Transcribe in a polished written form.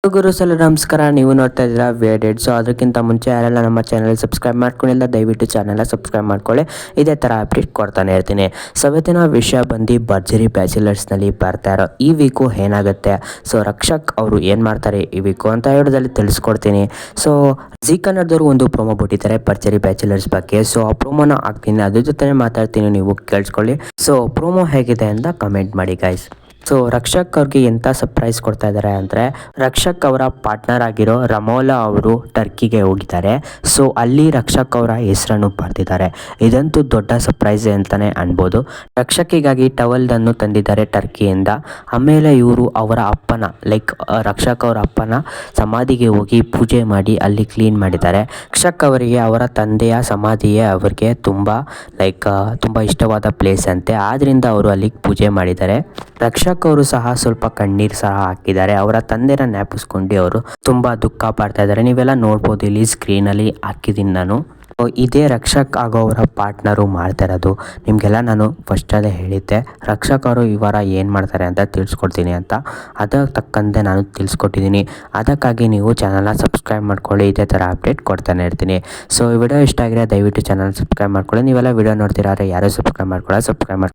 ಗುರು ಸಲ ನಮಸ್ಕಾರ. ನೀವು ನೋಡ್ತಾ ಇದ್ದೀರಾ ವೇಡೆಡ್. ಸೊ ಅದಕ್ಕಿಂತ ಮುಂಚೆ ಯಾರೆಲ್ಲ ನಮ್ಮ ಚಾನಲ್ ಸಬ್ಸ್ಕ್ರೈಬ್ ಮಾಡ್ಕೊಂಡಿಲ್ಲ ದಯವಿಟ್ಟು ಚಾನಲ್ನ ಸಬ್ಸ್ಕ್ರೈಬ್ ಮಾಡ್ಕೊಳ್ಳಿ. ಇದೇ ಥರ ಅಪ್ಡೇಟ್ ಕೊಡ್ತಾನೆ ಇರ್ತೀನಿ. ಸೊ ಇವತ್ತಿನ ವಿಷಯ ಬಂದು ಭರ್ಜರಿ ಬ್ಯಾಚುಲರ್ಸ್ನಲ್ಲಿ ಬರ್ತಾ ಇರೋ ಈ ವೀಕು ಏನಾಗುತ್ತೆ, ಸೊ ರಕ್ಷಕ್ ಅವರು ಏನು ಮಾಡ್ತಾರೆ ಈ ವೀಕು ಅಂತ ಹೇಳೋದ್ರಲ್ಲಿ ತಿಳಿಸ್ಕೊಡ್ತೀನಿ. ಸೊ ಜಿ ಕನ್ನಡದವರು ಒಂದು ಪ್ರೊಮೋ ಬಿಟ್ಟಿದ್ದಾರೆ ಭರ್ಜರಿ ಬ್ಯಾಚುಲರ್ಸ್ ಬಗ್ಗೆ. ಸೊ ಆ ಪ್ರೊಮೋನ ಹಾಕ್ತೀನಿ, ಅದ್ರ ಜೊತೆ ಮಾತಾಡ್ತೀನಿ, ನೀವು ಕೇಳಿಸ್ಕೊಳ್ಳಿ. ಸೊ ಪ್ರೊಮೋ ಹೇಗಿದೆ ಅಂತ ಕಮೆಂಟ್ ಮಾಡಿ ಗೈಸ್. ಸೊ ರಕ್ಷಕ್ ಅವ್ರಿಗೆ ಎಂಥ ಸರ್ಪ್ರೈಸ್ ಕೊಡ್ತಾ ಇದ್ದಾರೆ ಅಂದರೆ, ರಕ್ಷಕ್ ಅವರ ಪಾರ್ಟ್ನರ್ ಆಗಿರೋ ರಮೋಲಾ ಅವರು ಟರ್ಕಿಗೆ ಹೋಗಿದ್ದಾರೆ. ಸೊ ಅಲ್ಲಿ ರಕ್ಷಕ್ ಅವರ ಹೆಸರನ್ನು ಬರ್ತಿದ್ದಾರೆ. ಇದಂತೂ ದೊಡ್ಡ ಸರ್ಪ್ರೈಸ್ ಅಂತಲೇ ಅನ್ಬೋದು. ರಕ್ಷಕಿಗಾಗಿ ಟವಲ್ದನ್ನು ತಂದಿದ್ದಾರೆ ಟರ್ಕಿಯಿಂದ. ಆಮೇಲೆ ಇವರು ಅವರ ಅಪ್ಪನ ರಕ್ಷಕ್ ಅವರ ಅಪ್ಪನ ಸಮಾಧಿಗೆ ಹೋಗಿ ಪೂಜೆ ಮಾಡಿ ಅಲ್ಲಿ ಕ್ಲೀನ್ ಮಾಡಿದ್ದಾರೆ. ರಕ್ಷಕ್ ಅವರಿಗೆ ಅವರ ತಂದೆಯ ಸಮಾಧಿಯೇ ಅವರಿಗೆ ತುಂಬ ಇಷ್ಟವಾದ ಪ್ಲೇಸ್ ಅಂತೆ, ಆದ್ರಿಂದ ಅವರು ಅಲ್ಲಿಗೆ ಪೂಜೆ ಮಾಡಿದ್ದಾರೆ. ರಕ್ಷಕ್ ಅವರು ಸಹ ಸ್ವಲ್ಪ ಕಣ್ಣೀರು ಸಹ ಹಾಕಿದ್ದಾರೆ. ಅವರ ತಂದೆನ ಜ್ಞಾಪಿಸ್ಕೊಂಡು ಅವರು ತುಂಬ ದುಃಖ ಪಡ್ತಾ ಇದ್ದಾರೆ. ನೀವೆಲ್ಲ ನೋಡ್ಬೋದು, ಇಲ್ಲಿ ಸ್ಕ್ರೀನಲ್ಲಿ ಹಾಕಿದ್ದೀನಿ ನಾನು. ಇದೇ ರಕ್ಷಕ್ ಆಗೋ ಅವರ ಪಾರ್ಟ್ನರು ಮಾಡ್ತಾ ಇರೋದು. ನಿಮಗೆಲ್ಲ ನಾನು ಫಸ್ಟಲ್ಲೇ ಹೇಳಿದ್ದೆ ರಕ್ಷಕ್ ಅವರು ಇವರ ಏನು ಮಾಡ್ತಾರೆ ಅಂತ ತಿಳಿಸ್ಕೊಡ್ತೀನಿ ಅಂತ. ಅದಕ್ಕೆ ತಕ್ಕಂತೆ ನಾನು ತಿಳಿಸ್ಕೊಟ್ಟಿದ್ದೀನಿ. ಅದಕ್ಕಾಗಿ ನೀವು ಚಾನಲ್ನ ಸಬ್ಸ್ಕ್ರೈಬ್ ಮಾಡ್ಕೊಳ್ಳಿ, ಇದೇ ಥರ ಅಪ್ಡೇಟ್ ಕೊಡ್ತಾನೆ ಇರ್ತೀನಿ. ಸೊ ಈ ವಿಡಿಯೋ ಇಷ್ಟ ಆಗಿದ್ರೆ ದಯವಿಟ್ಟು ಚಾನಲ್ ಸಬ್ಸ್ಕ್ರೈಬ್ ಮಾಡ್ಕೊಳ್ಳಿ. ನೀವೆಲ್ಲ ವಿಡಿಯೋ ನೋಡ್ತಿರಾರೆ ಯಾರು ಸಬ್ಸ್ಕ್ರೈಬ್ ಮಾಡ್ಕೊಳ್ಳಿ.